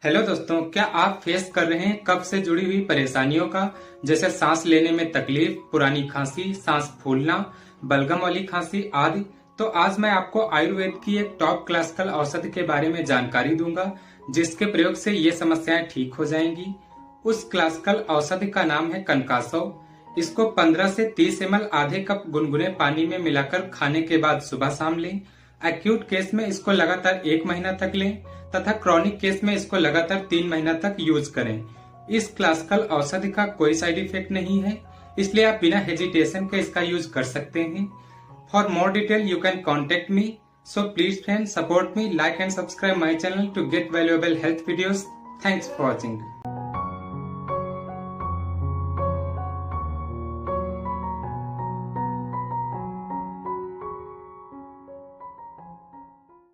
Hello दोस्तों, क्या आप फेस कर रहे हैं कफ से जुड़ी हुई परेशानियों का, जैसे सांस लेने में तकलीफ, पुरानी खांसी, सांस फूलना, बलगम वाली खांसी आदि। तो आज मैं आपको आयुर्वेद की एक टॉप क्लासिकल औषधि के बारे में जानकारी दूंगा, जिसके प्रयोग से ये समस्याएं ठीक हो जाएंगी। उस क्लासिकल औषधि का नाम है कनकासव। इसको 15 से 30 ml आधे कप गुनगुने पानी में मिलाकर खाने के बाद सुबह शाम लें। एक्यूट केस में इसको लगातार 1 महीना तक लें तथा क्रॉनिक केस में इसको लगातार 3 महीना तक यूज करें। इस क्लासिकल औषधि का कोई साइड इफेक्ट नहीं है, इसलिए आप बिना हेजिटेशन के इसका यूज कर सकते हैं। For more detail you can contact me. So please friend, support me, like and subscribe my channel to get valuable health videos. Thanks for watching.